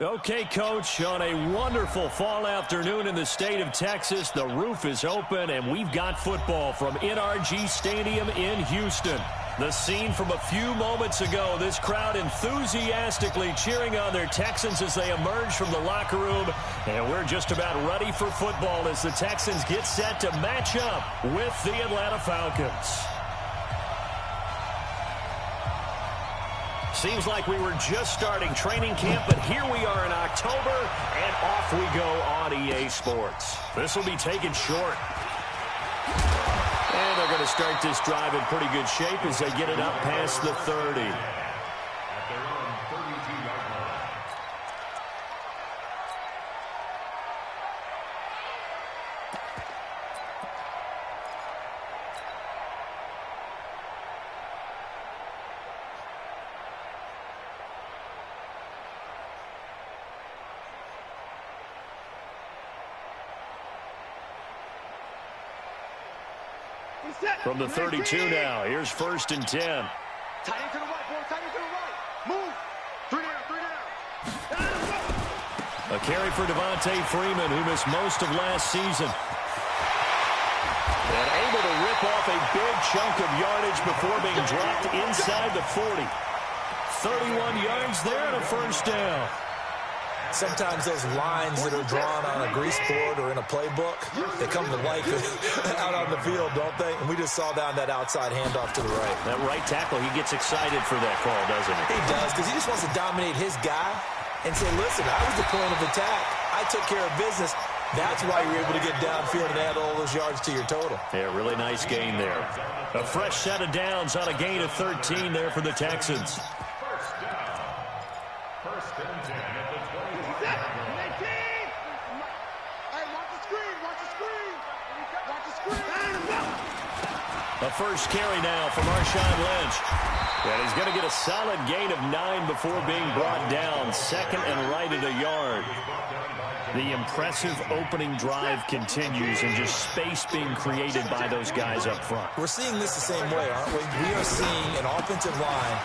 Okay, Coach, on a wonderful fall afternoon in the state of Texas, the roof is open, and we've got football from NRG Stadium in Houston. The scene from a few moments ago, this crowd enthusiastically cheering on their Texans as they emerge from the locker room, and we're just about ready for football as the Texans get set to match up with the Atlanta Falcons. Seems like we were just starting training camp, but here we are in October, and off we go on EA Sports. This will be taken short. And they're going to start this drive in pretty good shape as they get it up past the 30. From the 32 now, here's 1st and 10. Tight end to the right, boy, tight end to the right. Move. 3 down. A carry for Devontae Freeman, who missed most of last season. And able to rip off a big chunk of yardage before being dropped inside the 40. 31 yards there and a 1st down. Sometimes those lines that are drawn on a grease board or in a playbook, they come to life out on the field, don't they? And we just saw down that outside handoff to the right. That right tackle, he gets excited for that call, doesn't he? He does, because he just wants to dominate his guy and say, listen, I was the point of attack. I took care of business. That's why you're able to get downfield and add all those yards to your total. Yeah, really nice gain there. A fresh set of downs on a gain of 13 there for the Texans. A first carry now for Marshawn Lynch. And he's going to get a solid gain of 9 before being brought down. 2nd and right at a yard. The impressive opening drive continues and just space being created by those guys up front. We're seeing this the same way, aren't we? We are seeing an offensive line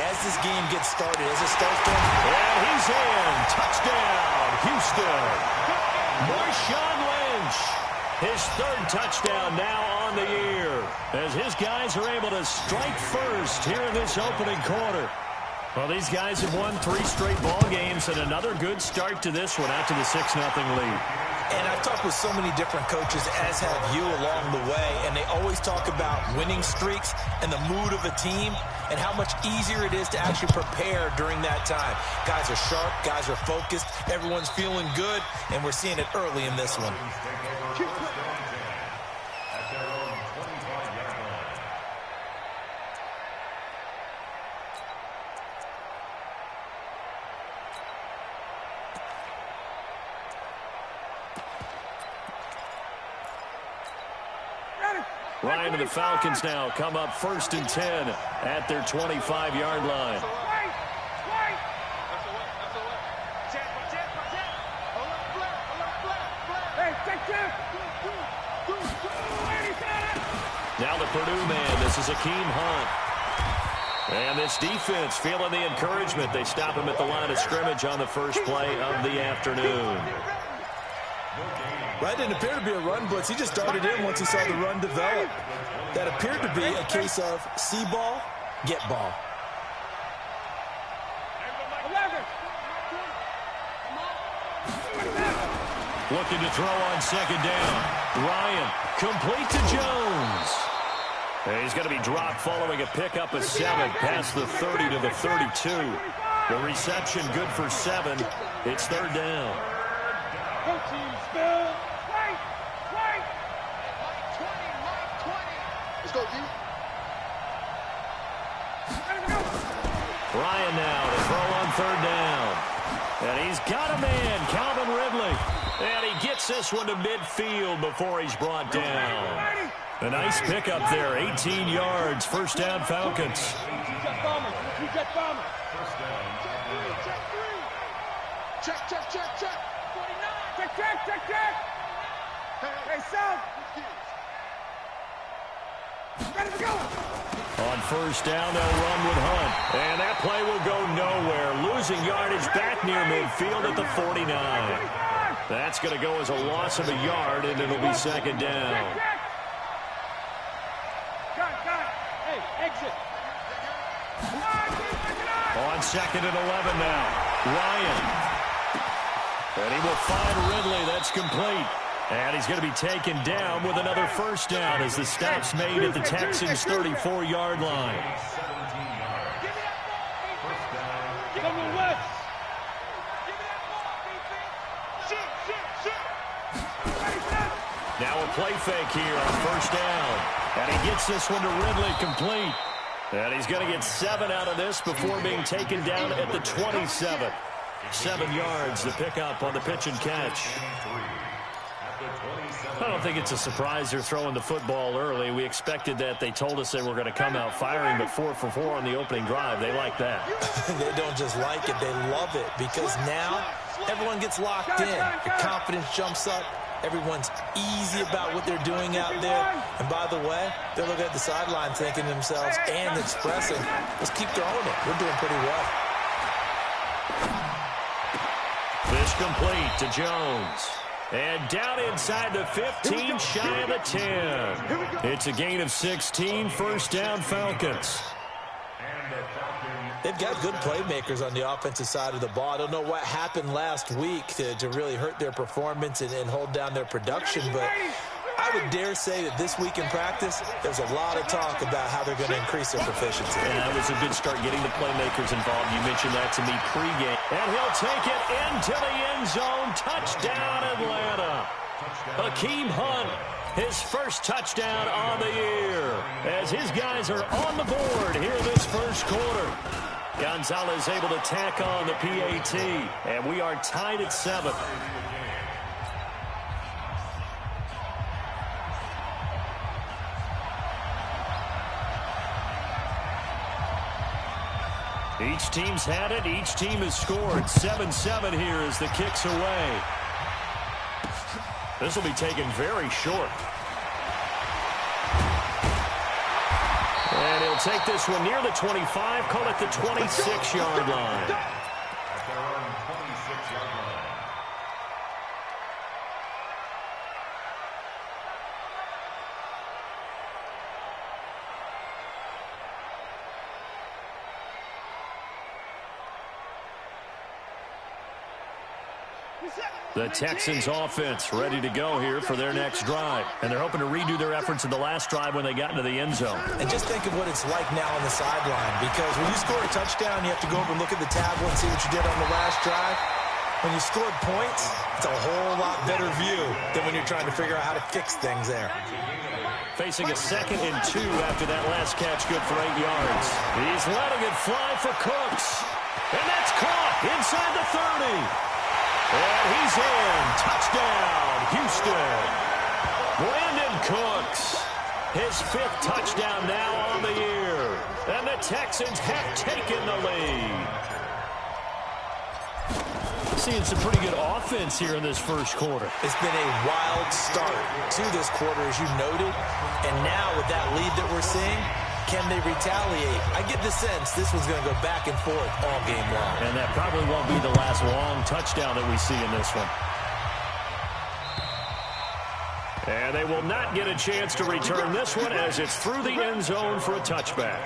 as this game gets started, as it starts to... And he's in. Touchdown, Houston. Marshawn Lynch. His 3rd touchdown now on the year as his guys are able to strike first here in this opening quarter. Well, these guys have won 3 straight ball games and another good start to this one out to the 6-0 lead. And I've talked with so many different coaches, as have you along the way, and they always talk about winning streaks and the mood of a team and how much easier it is to actually prepare during that time. Guys are sharp, guys are focused, everyone's feeling good, and we're seeing it early in this one. Ryan and the Falcons now come up 1st and 10 at their 25-yard line. Now the Purdue man, this is Akeem Hunt. And this defense feeling the encouragement. They stop him at the line of scrimmage on the first play of the afternoon. Right, didn't appear to be a run blitz. He just darted in once he saw the run develop. That appeared to be a case of see ball, get ball. Looking to throw on 2nd down. Ryan, complete to Jones. And he's going to be dropped following a pickup of 7 past the 30 to the 32. The reception good for 7. It's 3rd down. Ryan now to throw on 3rd down. And he's got a man, Calvin Ridley. And he gets this one to midfield before he's brought down. A nice pickup there, 18 yards, 1st down Falcons. Check. Hey, South. On first down. They'll run with Hunt. And that play will go nowhere. Losing yardage back near midfield at the 49. That's going to go as a loss of a yard, and it'll be second down. On second and 11 now. Ryan. And he will find Ridley. That's complete. And he's going to be taken down with another first down as the stop's made at the Texans' 34-yard line. Now a play fake here on first down. And he gets this one to Ridley complete. And he's going to get 7 out of this before being taken down at the 27. 7 yards to pick up on the pitch and catch. I don't think it's a surprise they're throwing the football early. We expected that. They told us they were going to come out firing, but 4 for 4 on the opening drive. They like that. They don't just like it. They love it because now everyone gets locked in. Your confidence jumps up. Everyone's easy about what they're doing out there. And by the way, they're looking at the sideline thinking to themselves and expressing, let's keep throwing it. We're doing pretty well. Fish complete to Jones. And down inside the 15, shy of the 10. It's a gain of 16, first down Falcons. They've got good playmakers on the offensive side of the ball. I don't know what happened last week to really hurt their performance and hold down their production, but I would dare say that this week in practice, there's a lot of talk about how they're going to increase their proficiency. And that was a good start getting the playmakers involved. You mentioned that to me pregame. And he'll take it into the end zone. Touchdown, Atlanta. Hakeem Hunt, his first touchdown on the year. As his guys are on the board here this first quarter. Gonzalez able to tack on the PAT. And we are tied at 7. Each team's had it. Each team has scored. 7-7 here as the kick's away. This will be taken very short. And he'll take this one near the 25, call it the 26-yard line. The Texans offense ready to go here for their next drive. And they're hoping to redo their efforts in the last drive when they got into the end zone. And just think of what it's like now on the sideline, because when you score a touchdown, you have to go over and look at the tablet and see what you did on the last drive. When you scored points, it's a whole lot better view than when you're trying to figure out how to fix things there. Facing a 2nd and 2 after that last catch, good for 8 yards. He's letting it fly for Cooks. And that's caught inside the 30. And he's in. Touchdown, Houston. Brandon Cooks, his 5th touchdown now on the year. And the Texans have taken the lead. Seeing some pretty good offense here in this first quarter. It's been a wild start to this quarter, as you noted. And now with that lead that we're seeing, can they retaliate? I get the sense this one's going to go back and forth all game long. And that probably won't be the last long touchdown that we see in this one. And they will not get a chance to return this one as it's through the end zone for a touchback.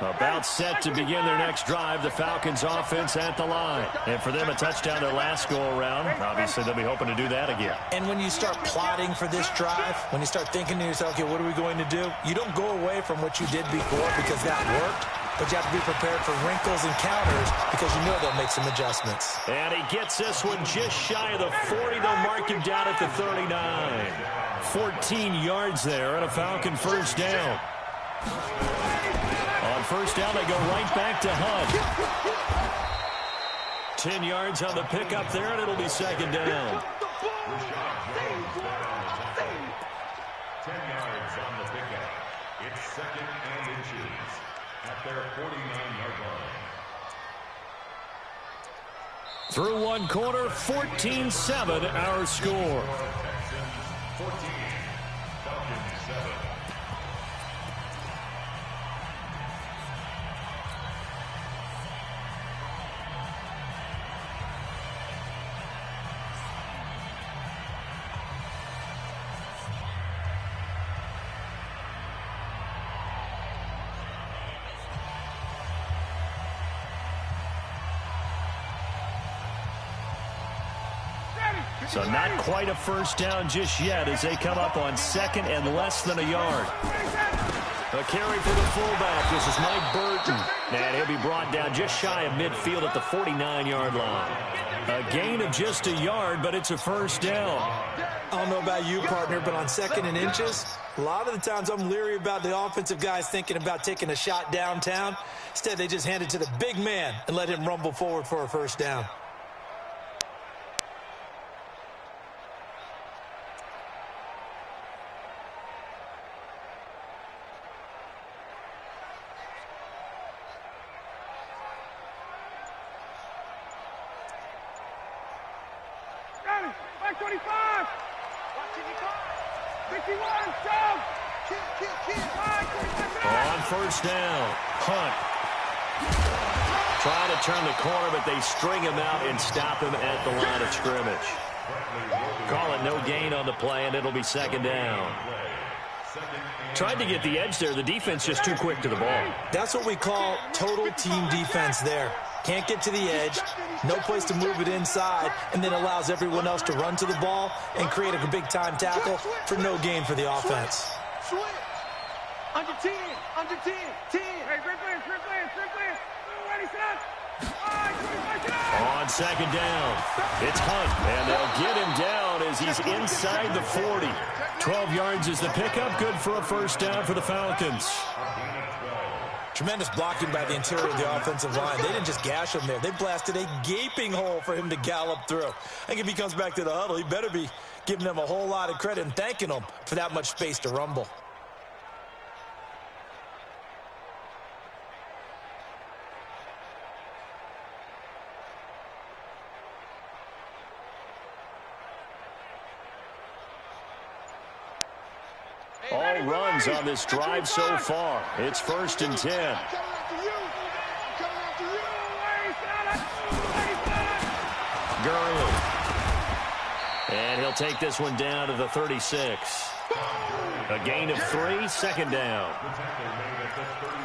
About set to begin their next drive, the Falcons offense at the line. And for them, a touchdown their last go-around. Obviously, they'll be hoping to do that again. And when you start plotting for this drive, when you start thinking to yourself, okay, what are we going to do? You don't go away from what you did before because that worked, but you have to be prepared for wrinkles and counters because you know they'll make some adjustments. And he gets this one just shy of the 40. They'll mark him down at the 39. 14 yards there and a Falcon first down. On first down, they go right back to Hunt. 10 yards on the pickup there, and it'll be second down. 10 yards on the pickup. It's 2nd and inches at their 49-yard line. Through one quarter, 14-7 our score. So not quite a first down just yet as they come up on second and less than a yard. A carry for the fullback. This is Mike Burton. And he'll be brought down just shy of midfield at the 49-yard line. A gain of just a yard, but it's a first down. I don't know about you, partner, but on second and inches, a lot of the times I'm leery about the offensive guys thinking about taking a shot downtown. Instead, they just hand it to the big man and let him rumble forward for a first down. On first down, Hunt. Trying to turn the corner, but they string him out and stop him at the line of scrimmage. Call it no gain on the play, and it'll be second down. Tried to get the edge there. The defense just too quick to the ball. That's what we call total team defense there. Can't get to the edge, no place to move it inside, and then allows everyone else to run to the ball and create a big-time tackle for no gain for the offense. Under 10, under 10, 10. Hey, great play. Ready, set. On second down, it's Hunt, and they'll get him down as he's inside the 40. 12 yards is the pickup, good for a first down for the Falcons. Tremendous blocking by the interior of the offensive line. They didn't just gash him there. They blasted a gaping hole for him to gallop through. I think if he comes back to the huddle, he better be giving them a whole lot of credit and thanking them for that much space to rumble. All runs on this drive so far. It's 1st and 10. Gurley. And he'll take this one down to the 36. A gain of 3, second down.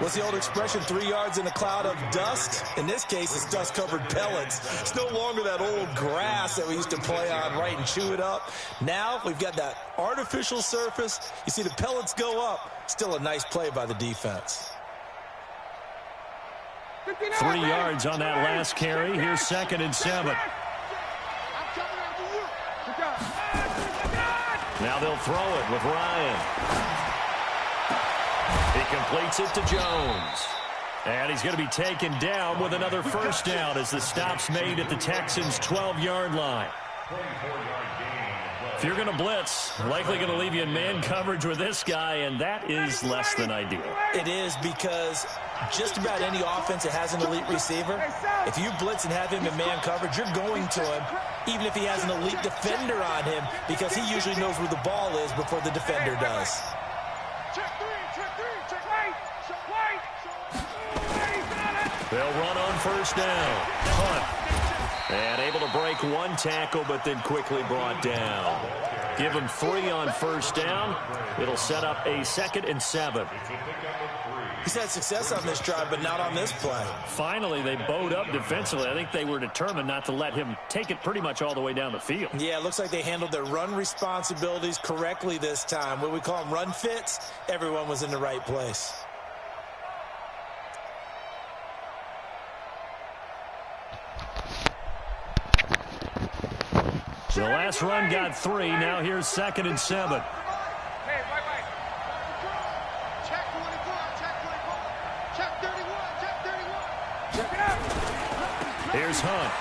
What's the old expression, 3 yards in a cloud of dust? In this case, it's dust-covered pellets. It's no longer that old grass that we used to play on, right, and chew it up. Now we've got that artificial surface. You see the pellets go up. Still a nice play by the defense. 3 yards on that last carry. Here's 2nd and 7. Now they'll throw it with Ryan. He completes it to Jones. And he's going to be taken down with another first down as the stop's made at the Texans' 12-yard line. If you're going to blitz, likely going to leave you in man coverage with this guy, and that is less than ideal. It is, because just about any offense that has an elite receiver, if you blitz and have him in man coverage, you're going to him, even if he has an elite defender on him, because he usually knows where the ball is before the defender does. They'll run on first down. Hunt. And able to break one tackle, but then quickly brought down. Give him 3 on first down. It'll set up a 2nd and 7. He's had success on this drive, but not on this play. Finally, they bowed up defensively. I think they were determined not to let him take it pretty much all the way down the field. Yeah, it looks like they handled their run responsibilities correctly this time. What we call them run fits, everyone was in the right place. The last run got 3. Now here's 2nd and 7. Here's Hunt.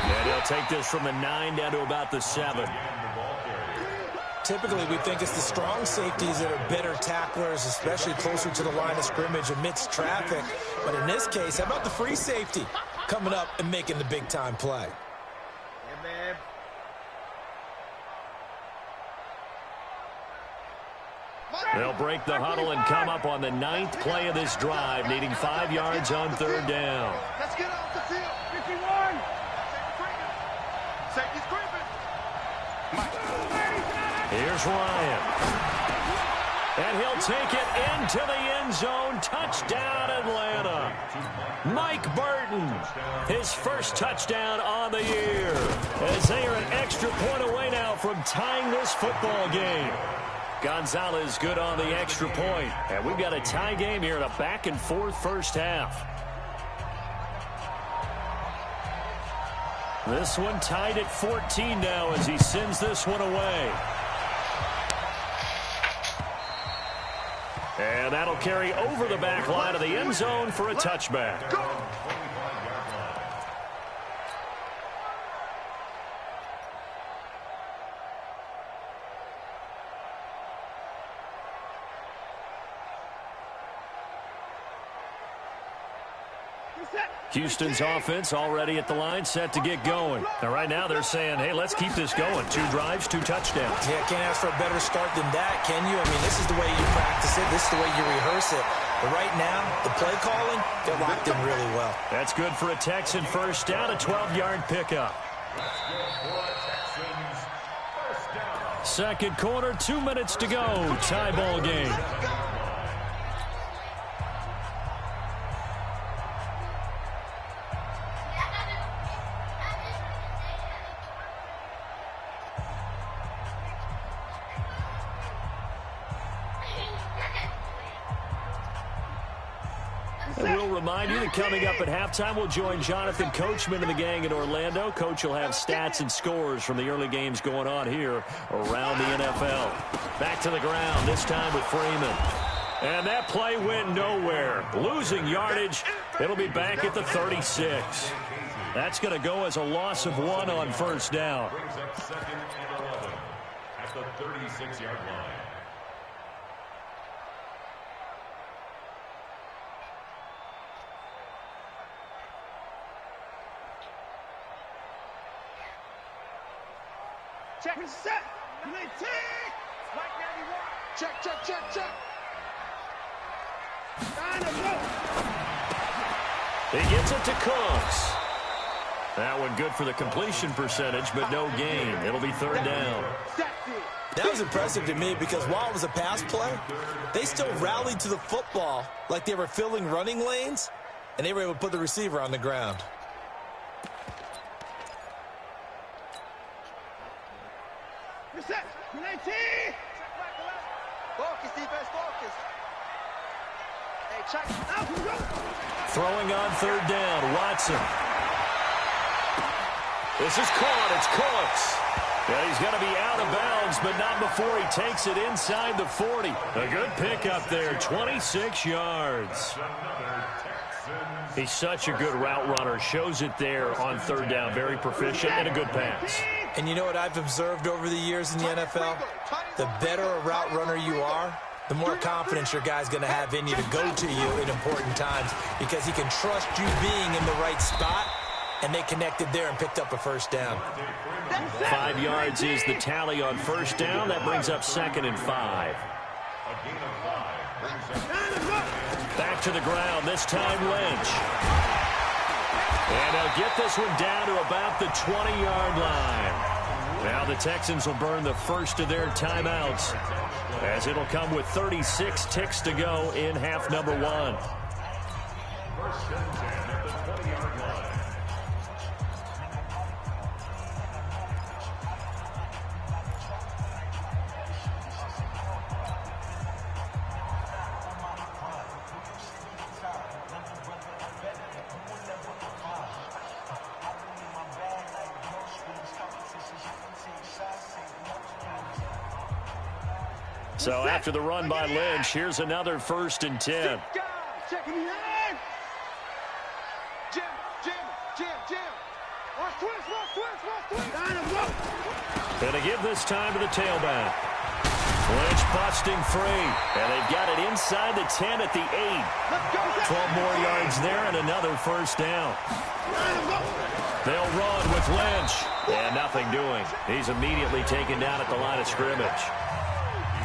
And he'll take this from the 9 down to about the 7. Typically, we think it's the strong safeties that are better tacklers, especially closer to the line of scrimmage amidst traffic. But in this case, how about the free safety? coming up and making the big-time play. Yeah, man. They'll break the huddle and come up on the 9th play of this drive, needing 5 yards on 3rd down. Let's get off the field. 51. Safety's creeping. Here's Ryan. And he'll take it into the end zone. Touchdown, Atlanta. Mike Burton, his first touchdown on the year, as they are an extra point away now from tying this football game. Gonzalez good on the extra point. And we've got a tie game here in a back-and-forth first half. This one tied at 14 now as he sends this one away. And that'll carry over the back line of the end zone for a touchback. Houston's offense already at the line, set to get going. Now, right now, they're saying, hey, let's keep this going. 2 drives, 2 touchdowns. Yeah, can't ask for a better start than that, can you? I mean, this is the way you practice it. This is the way you rehearse it. But right now, the play calling, they're locked in really well. That's good for a Texan first down, a 12-yard pickup. Second quarter, 2 minutes to go. Tie ball game. Remind you that coming up at halftime, we'll join Jonathan Coachman and the gang in Orlando. Coach will have stats and scores from the early games going on here around the NFL. Back to the ground, this time with Freeman. And that play went nowhere. Losing yardage. It'll be back at the 36. That's going to go as a loss of 1 on first down. Brings up 2nd and 11 at the 36-yard line. Check and set. Check, check, check, check. He gets it to Cooks. That one good for the completion percentage, but no gain. It'll be 3rd down. That was impressive to me because while it was a pass play, they still rallied to the football like they were filling running lanes, and they were able to put the receiver on the ground. Reset. 19. Focus, defense, focus. Hey, check. Throwing on 3rd down, Watson. This is caught. It's Cooks. Yeah, he's going to be out of bounds, but not before he takes it inside the 40. A good pickup there, 26 yards. He's such a good route runner. Shows it there on 3rd down. Very proficient and a good pass. And you know what I've observed over the years in the NFL? The better a route runner you are, the more confidence your guy's going to have in you to go to you in important times because he can trust you being in the right spot, and they connected there and picked up a first down. 5 yards is the tally on first down. That brings up 2nd and 5. Back to the ground, this time Lynch. And they'll get this one down to about the 20-yard line. Now the Texans will burn the first of their timeouts as it'll come with 36 ticks to go in half number 1. First and 10 at the 20-yard line. So after the run by Lynch, here's another 1st and 10. Check him in. Jim. Watch twist. And to give this time to the tailback. Lynch busting free. And they've got it inside the 10 at the 8. 12 more yards there and another first down. They'll run with Lynch. And nothing doing. He's immediately taken down at the line of scrimmage.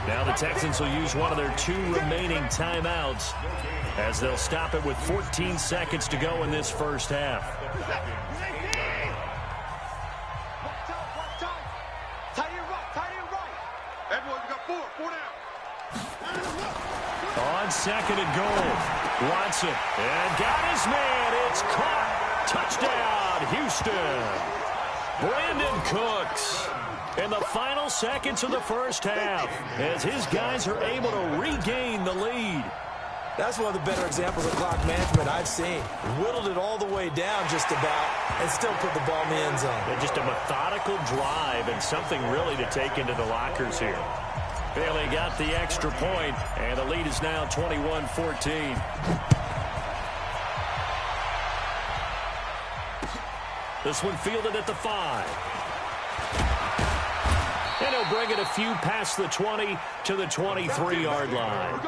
Now the Texans will use one of their 2 remaining timeouts as they'll stop it with 14 seconds to go in this first half. On second and goal, Watson. And got his man. It's caught. Touchdown, Houston. Brandon Cooks in the final seconds of the first half as his guys are able to regain the lead. That's one of the better examples of clock management I've seen. Whittled it all the way down just about and still put the ball in the end zone. And just a methodical drive and something really to take into the lockers here. Bailey got the extra point, and the lead is now 21-14. This one fielded at the 5. And he'll bring it a few past the 20 to the 23-yard line.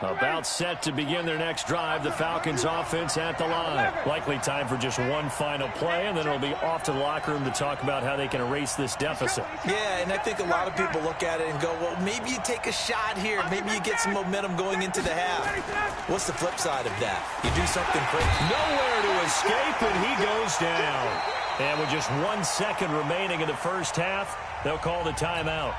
About set to begin their next drive, the Falcons offense at the line. Likely time for just one final play, and then it'll be off to the locker room to talk about how they can erase this deficit. Yeah, and I think a lot of people look at it and go, well, maybe you take a shot here. Maybe you get some momentum going into the half. What's the flip side of that? You do something quick. Nowhere to escape, and he goes down. And with just 1 second remaining in the first half, they'll call the timeout.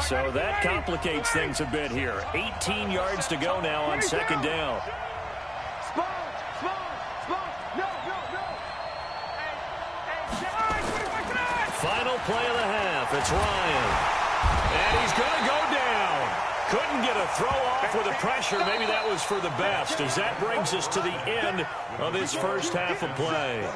So that complicates things a bit here. 18 yards to go now on second down. Final play of the half. It's Ryan. And he's going to go down. Couldn't get a throw off with the pressure. Maybe that was for the best, as that brings us to the end of this first half of play.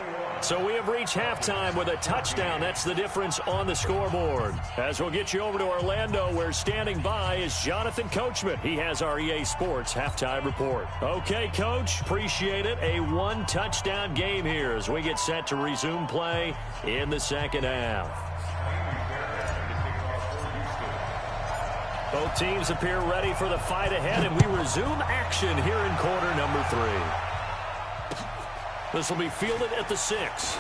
So we have reached halftime with a touchdown. That's the difference on the scoreboard. As we'll get you over to Orlando, where standing by is Jonathan Coachman. He has our EA Sports halftime report. Okay, Coach, appreciate it. A 1-touchdown game here as we get set to resume play in the second half. Both teams appear ready for the fight ahead, and we resume action here in quarter number 3. This will be fielded at the 6.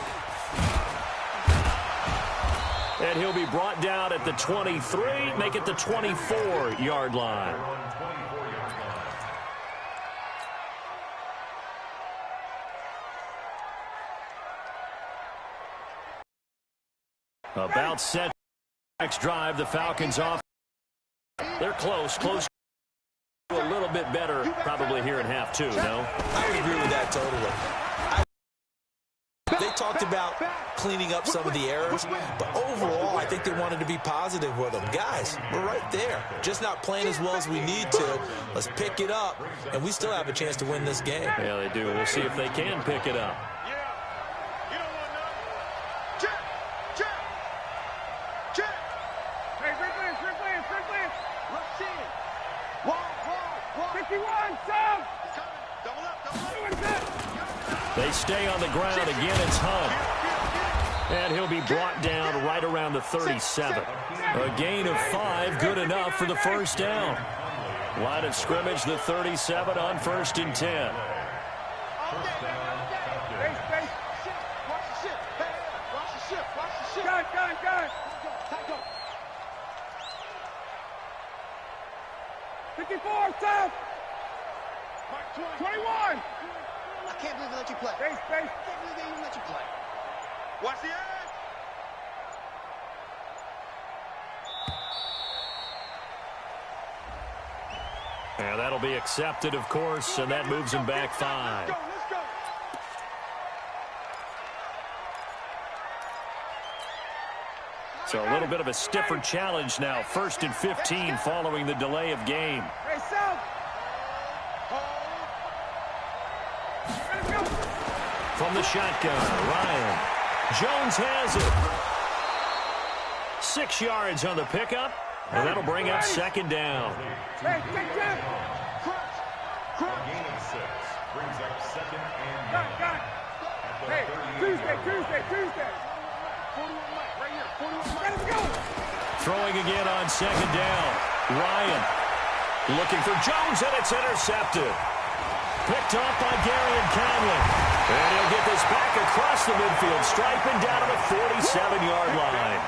And he'll be brought down at the 23, make it the 24-yard line. About set. Next drive, the Falcons off. They're close a little bit better probably here in half 2, no? I would agree with that totally. They talked about cleaning up some of the errors, but overall, I think they wanted to be positive with them. Guys, we're right there. Just not playing as well as we need to. Let's pick it up, and we still have a chance to win this game. Yeah, they do. We'll see if they can pick it up. They stay on the ground. Again, it's Hunt. And he'll be brought down right around the 37. A gain of 5, good enough for the first down. Line of scrimmage, the 37 on 1st and 10. South. 21. I can't believe they let you play. Base. I can't believe they even let you play. Watch the edge. And that'll be accepted, of course, and that moves him back 5. Let's go. So a little bit of a stiffer challenge now. 1st and 15 following the delay of game. From the shotgun, Ryan. Jones has it. 6 yards on the pickup, and that'll bring up 2nd down. Got it. Hey, Tuesday. 41 Mike, right here. 41 Mike. Let's go. Throwing again on second down. Ryan looking for Jones, and it's intercepted. Picked off by Gary and Conley. And he'll get this back across the midfield, striping down to the 47-yard line.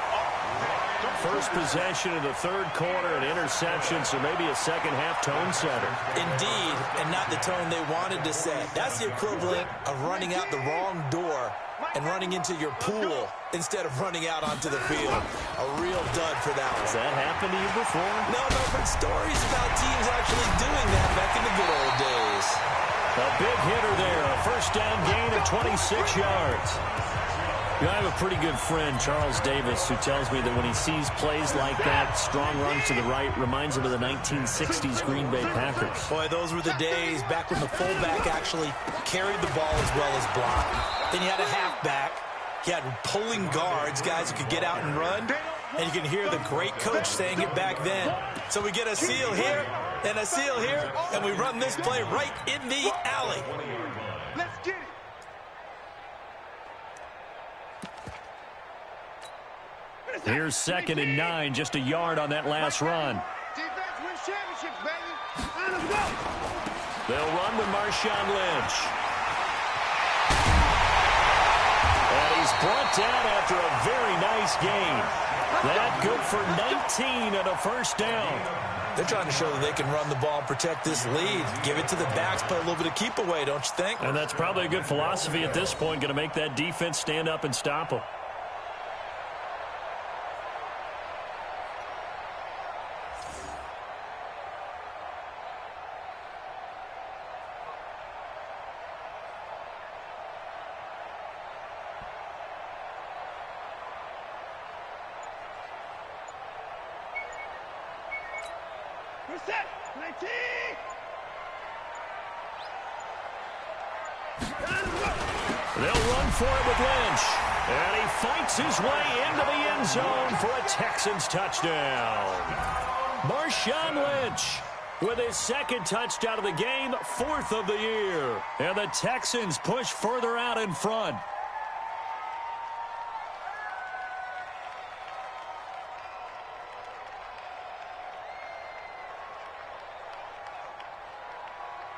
First possession of the third quarter, an interception, so maybe a second-half tone setter. Indeed, and not the tone they wanted to set. That's the equivalent of running out the wrong door and running into your pool instead of running out onto the field. A real dud for that one. Has that happened to you before? No, but stories about teams actually doing that back in the good old days. A big hitter there, a first down gain of 26 yards. You know, I have a pretty good friend, Charles Davis, who tells me that when he sees plays like that, strong runs to the right, reminds him of the 1960s Green Bay Packers. Boy, those were the days back when the fullback actually carried the ball as well as blocked. Then you had a halfback. You had pulling guards, guys who could get out and run. And you can hear the great coach saying it back then. So we get a seal here and a seal here, and we run this play right in the alley. Let's get it. Here's 2nd and 9, just a yard on that last run. Defense wins championships, baby. Let's go. They'll run with Marshawn Lynch. And he's brought down after a very nice gain. That good for 19 and a first down. They're trying to show that they can run the ball and protect this lead. Give it to the backs, play a little bit of keep away, don't you think? And that's probably a good philosophy at this point, going to make that defense stand up and stop them. We're set. 19. They'll run for it with Lynch. And he fights his way into the end zone for a Texans touchdown. Marshawn Lynch with his second touchdown of the game, 4th of the year. And the Texans push further out in front.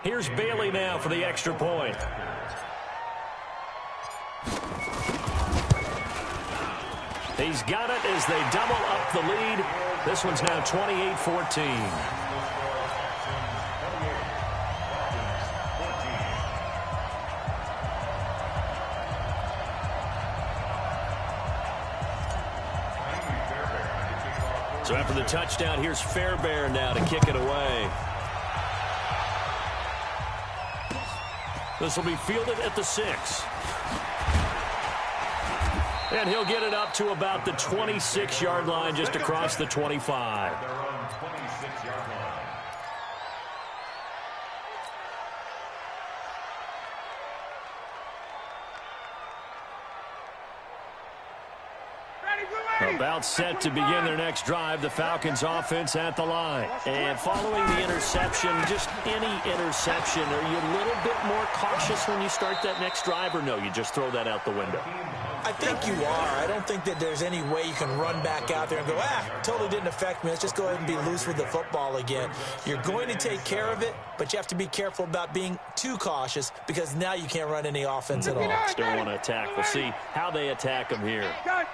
Here's Bailey now for the extra point. He's got it as they double up the lead. This one's now 28-14. So after the touchdown, here's Fairbairn now to kick it away. This will be fielded at the 6. And he'll get it up to about the 26-yard line, just across the 25. Their own 26-yard line. About set to begin their next drive, the Falcons offense at the line. And following the interception, just any interception, are you a little bit more cautious when you start that next drive, or no, you just throw that out the window? I think you are. I don't think that there's any way you can run back out there and go, totally didn't affect me. Let's just go ahead and be loose with the football again. You're going to take care of it, but you have to be careful about being too cautious because now you can't run any offense at all. Still want to attack. We'll see how they attack them here. Got it.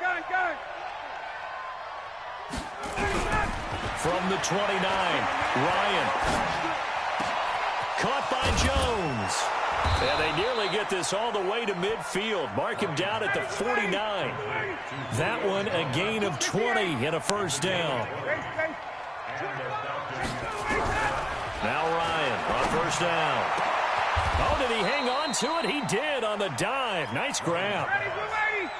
From the 29, Ryan. Caught by Jones. And they nearly get this all the way to midfield. Mark him down at the 49. That one a gain of 20 and a first down. Now Ryan on first down. Oh, did he hang on to it? He did on the dive. Nice grab.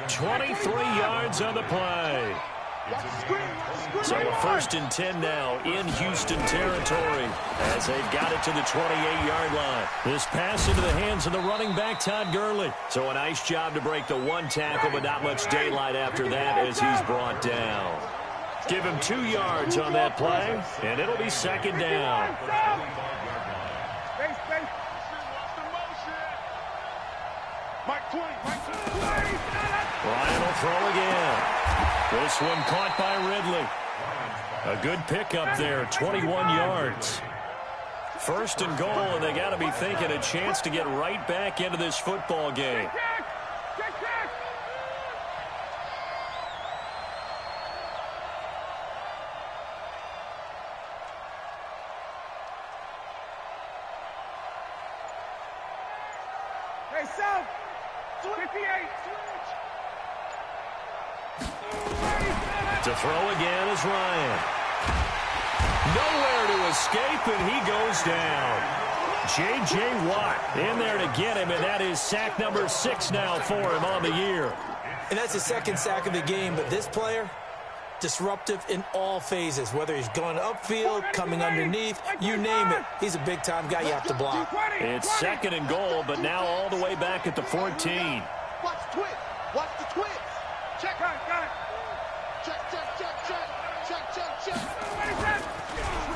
23 yards on the play. So a 1st and 10 now in Houston territory as they've got it to the 28-yard line. This pass into the hands of the running back, Todd Gurley. So a nice job to break the one tackle, but not much daylight after that as he's brought down. Give him 2 yards on that play, and it'll be 2nd down. Ryan will throw again. This one caught by Ridley. A good pickup there, 21 yards. First and goal, and they got to be thinking a chance to get right back into this football game. Hey, South, 58. To throw again is Ryan. Nowhere to escape, and he goes down. J.J. Watt in there to get him, and that is sack number 6 now for him on the year. And that's the second sack of the game, but this player, disruptive in all phases, whether he's going upfield, coming underneath, you name it. He's a big-time guy you have to block. It's second and goal, but now all the way back at the 14. Watch the twist. Watch the twist. Check, got it. Check.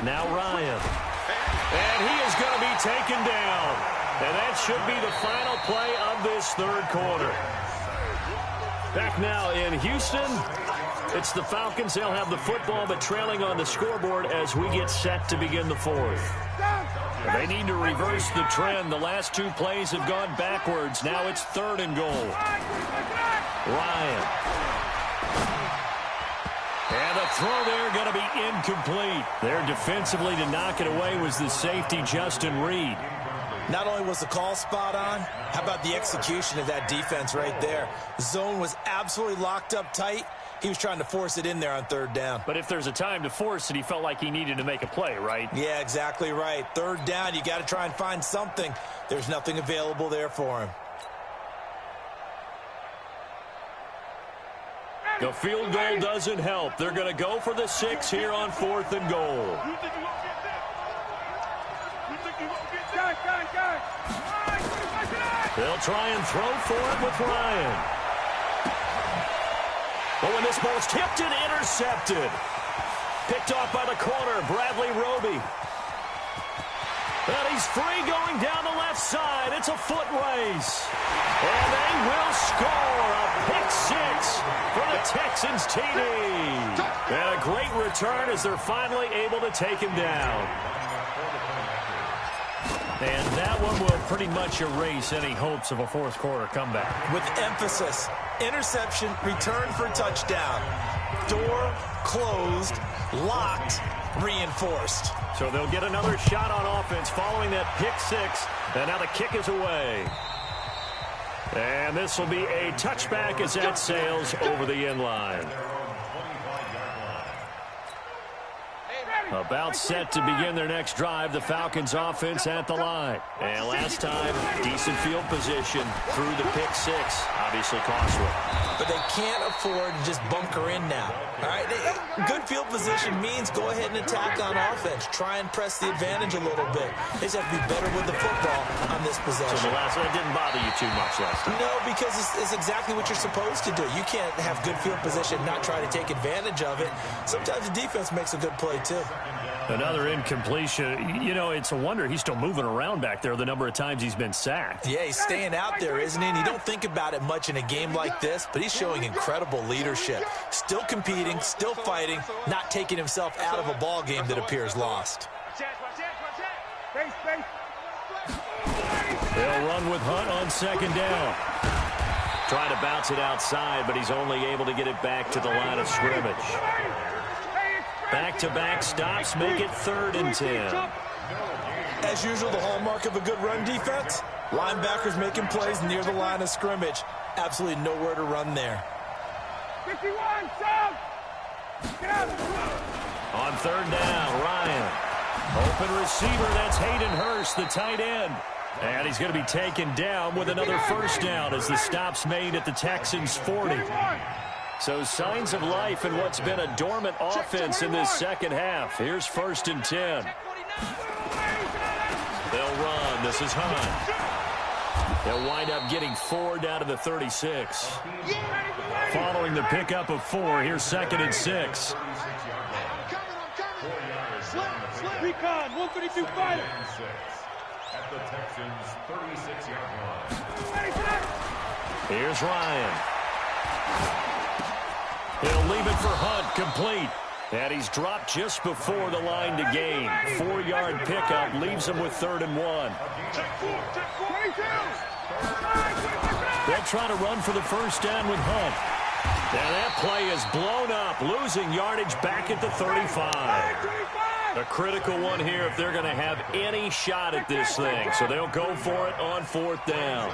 Now Ryan. And he is going to be taken down. And that should be the final play of this third quarter. Back now in Houston. It's the Falcons. They'll have the football, but trailing on the scoreboard as we get set to begin the fourth. They need to reverse the trend. The last 2 plays have gone backwards. Now it's third and goal. Ryan. And the throw there going to be incomplete. There defensively to knock it away was the safety, Justin Reed. Not only was the call spot on, how about the execution of that defense right there? Zone was absolutely locked up tight. He was trying to force it in there on third down. But if there's a time to force it, he felt like he needed to make a play, right? Yeah, exactly right. Third down, you got to try and find something. There's nothing available there for him. The field goal doesn't help. They're going to go for the 6 here on 4th and goal. They'll try and throw for it with Ryan. But when this ball's tipped and intercepted. Picked off by the corner, Bradley Roby. And he's free going down the left side. It's a foot race. And they will score a pick 6 for the Texans TD. And a great return as they're finally able to take him down. And that one will pretty much erase any hopes of a fourth quarter comeback. With emphasis, interception, return for touchdown. Door closed, locked, reinforced. So they'll get another shot on offense following that pick 6. And now the kick is away. And this will be a touchback as that sails over the end line. About set to begin their next drive, the Falcons offense at the line. And last time, decent field position through the pick 6. Obviously costly. But they can't afford to just bunker in now. All right, good field position means go ahead and attack on offense. Try and press the advantage a little bit. They just have to be better with the football on this possession. So the last one didn't bother you too much last time? No, because it's exactly what you're supposed to do. You can't have good field position, not try to take advantage of it. Sometimes the defense makes a good play, too. Another incompletion. You know, it's a wonder he's still moving around back there the number of times he's been sacked. Yeah, he's staying out there, isn't he? And you don't think about it much in a game like this, but he's showing incredible leadership. Still competing, still fighting, not taking himself out of a ball game that appears lost. They'll run with Hunt on second down. Trying to bounce it outside, but he's only able to get it back to the line of scrimmage. Back-to-back stops make it 3rd and 10. As usual, the hallmark of a good run defense, linebackers making plays near the line of scrimmage. Absolutely nowhere to run there. 51, South! Get out! On 3rd down, Ryan. Open receiver, that's Hayden Hurst, the tight end. And he's going to be taken down with another first down as the stop's made at the Texans' 40. So signs of life in what's been a dormant offense in this second half. Here's 1st and 10. They'll run. This is Hunt. They'll wind up getting 4 down to the 36. Following the pickup of 4, here's 2nd and 6. Recon, 132 fighter. at the Texans' 36-yard line. Here's Ryan. He'll leave it for Hunt, complete. And he's dropped just before the line to gain. 4-yard pickup leaves him with 3rd and 1. They'll try to run for the first down with Hunt. And that play is blown up, losing yardage back at the 35. A critical one here if they're going to have any shot at this thing. So they'll go for it on 4th down.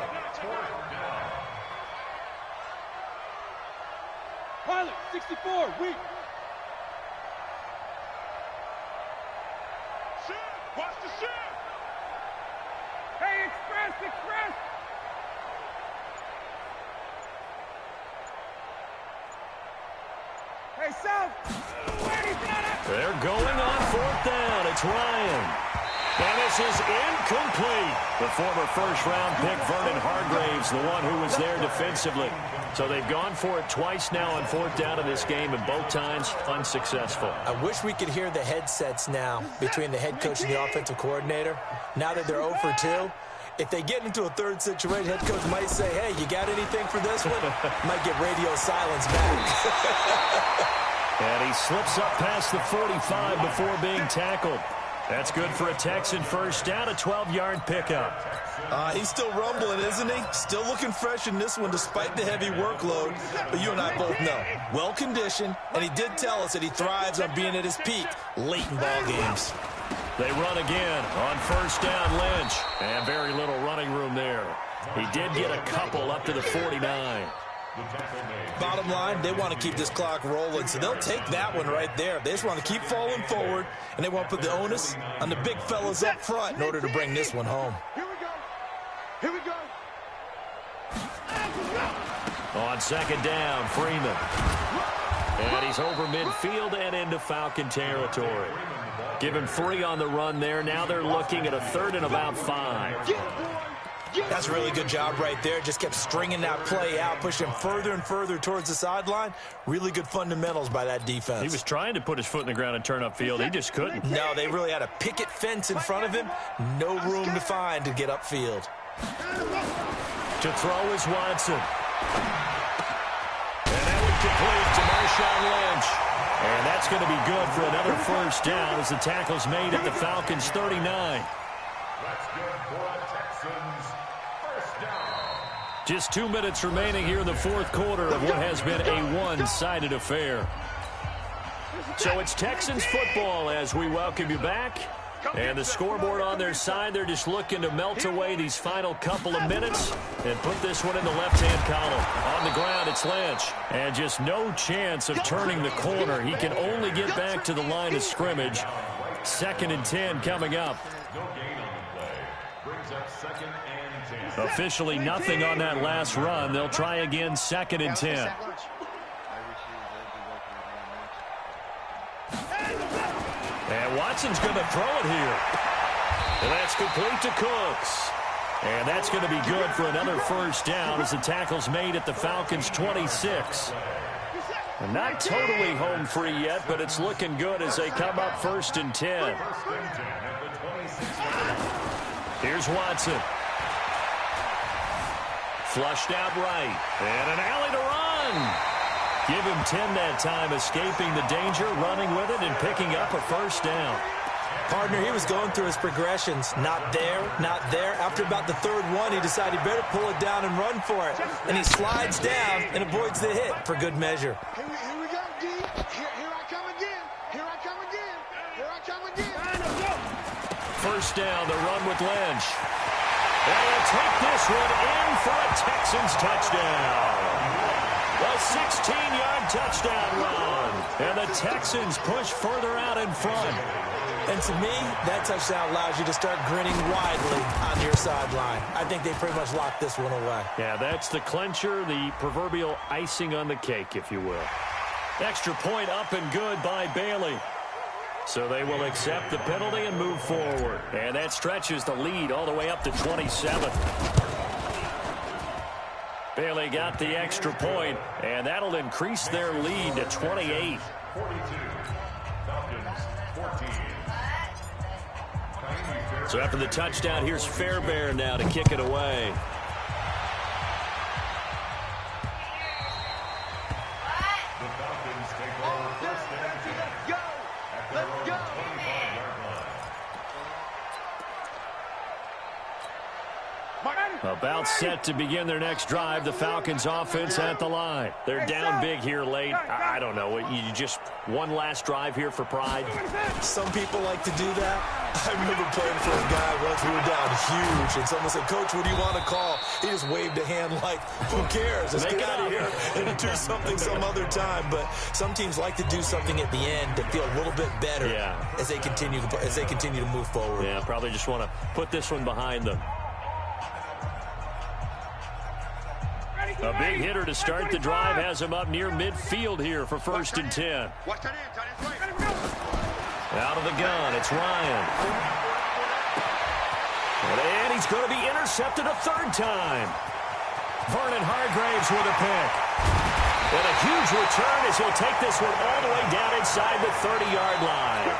Pilot, 64, weak. Watch the shift. Hey, express. Hey, South. They're going on 4th down. It's Ryan. And this is incomplete. The former first-round pick, Vernon Hargraves, the one who was there defensively. So they've gone for it twice now on 4th down in this game, and both times unsuccessful. I wish we could hear the headsets now between the head coach and the offensive coordinator. Now that they're 0 for 2, if they get into a third situation, head coach might say, hey, you got anything for this one? Might get radio silence back. And he slips up past the 45 before being tackled. That's good for a Texan first down, a 12-yard pickup. He's still rumbling, isn't he? Still looking fresh in this one despite the heavy workload. But you and I both know, well-conditioned, and he did tell us that he thrives on being at his peak late in ball games. They run again on first down, Lynch. And very little running room there. He did get a couple up to the 49. Bottom line, they want to keep this clock rolling, so they'll take that one right there. They just want to keep falling forward, and they want to put the onus on the big fellas up front in order to bring this one home. Here we go. On 2nd down, Freeman. And he's over midfield and into Falcon territory. Give him 3 on the run there. Now they're looking at a 3rd and about 5. That's a really good job right there. Just kept stringing that play out, pushing further and further towards the sideline. Really good fundamentals by that defense. He was trying to put his foot in the ground and turn upfield. He just couldn't. No, they really had a picket fence in front of him. No room to find to get upfield. To throw is Watson. And that would complete to Marshawn Lynch. And that's going to be good for another first down as the tackle's made at the Falcons' 39. That's good for a Texans first down. Just 2 minutes remaining here in the 4th quarter of what has been a one-sided affair. So it's Texans football as we welcome you back. And the scoreboard on their side, they're just looking to melt away these final couple of minutes and put this one in the left-hand column. On the ground, it's Lynch. And just no chance of turning the corner. He can only get back to the line of scrimmage. 2nd and 10 coming up. No gain on the play. Brings up 2nd and 10. Officially nothing on that last run. They'll try again 2nd and 10. And Watson's going to throw it here. And that's complete to Cooks. And that's going to be good for another first down as the tackle's made at the Falcons' 26. And not totally home free yet, but it's looking good as they come up 1st and 10. Here's Watson. Flushed out right. And an alley to run. Give him 10 that time, escaping the danger, running with it, and picking up a first down. Partner, he was going through his progressions. Not there, not there. After about the 3rd one, he decided he better pull it down and run for it. And he slides down and avoids the hit for good measure. Here we go, D. Here I come again. Here I come again. Here I come again. First down, the run with Lynch. And he'll take this one in for a Texans touchdown. A 16-yard touchdown run. And the Texans push further out in front. And to me, that touchdown allows you to start grinning widely on your sideline. I think they pretty much locked this one away. Yeah, that's the clincher, the proverbial icing on the cake, if you will. Extra point up and good by Bailey. So they will accept the penalty and move forward. And that stretches the lead all the way up to 27. Bailey got the extra point, and that'll increase their lead to 28. 42. Falcons 14. So after the touchdown, here's Fairbairn now to kick it away. The Falcons take over first and 10 at their own 25-yard line. About set to begin their next drive. The Falcons offense at the line. They're down big here late. I don't know. You just one last drive here for pride. Some people like to do that. I remember playing for a guy once. We were down huge, and someone said, "Coach, what do you want to call?" He just waved a hand like, "Who cares? Let's get out of here and do something some other time." But some teams like to do something at the end to feel a little bit better as they continue to move forward. Yeah, probably just want to put this one behind them. A big hitter to start the drive has him up near midfield here for 1st and 10. Out of the gun, it's Ryan. And he's going to be intercepted a 3rd time. Vernon Hargraves with a pick. And a huge return as he'll take this one all the way down inside the 30-yard line.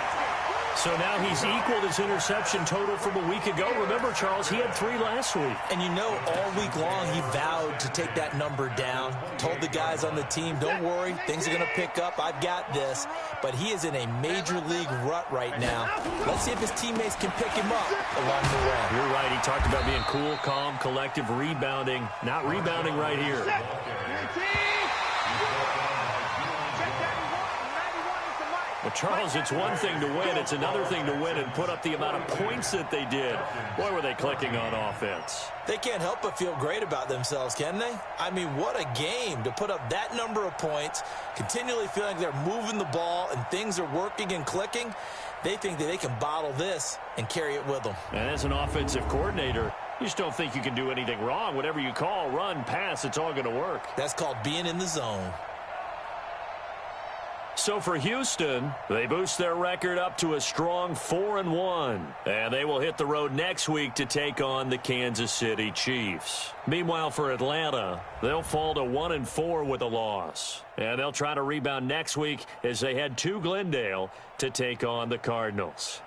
So now he's equaled his interception total from a week ago. Remember, Charles, he had 3 last week. And you know, all week long he vowed to take that number down. Told the guys on the team, don't worry, things are going to pick up. I've got this. But he is in a major league rut right now. Let's see if his teammates can pick him up along the way. You're right. He talked about being cool, calm, collective, rebounding. Not rebounding right here. Well, Charles, it's one thing to win. It's another thing to win and put up the amount of points that they did. Boy, were they clicking on offense. They can't help but feel great about themselves, can they? I mean, what a game to put up that number of points, continually feeling like they're moving the ball and things are working and clicking. They think that they can bottle this and carry it with them. And as an offensive coordinator, you just don't think you can do anything wrong. Whatever you call, run, pass, it's all going to work. That's called being in the zone. So for Houston, they boost their record up to a strong 4-1. And they will hit the road next week to take on the Kansas City Chiefs. Meanwhile, for Atlanta, they'll fall to 1-4 with a loss. And they'll try to rebound next week as they head to Glendale to take on the Cardinals.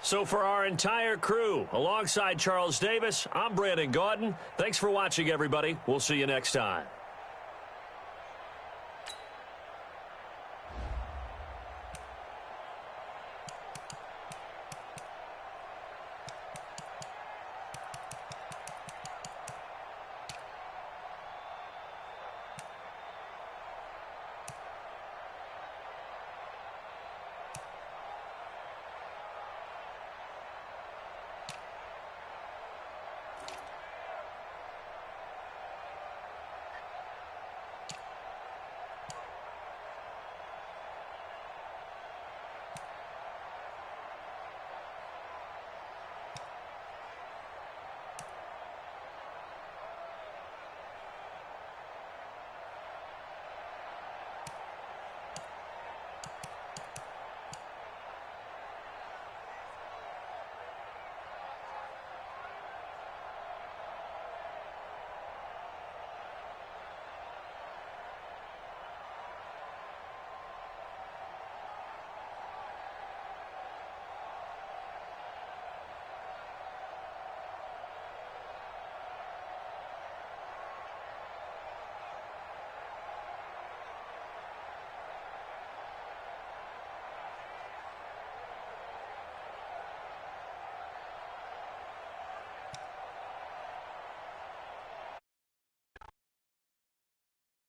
So for our entire crew, alongside Charles Davis, I'm Brandon Gaudin. Thanks for watching, everybody. We'll see you next time.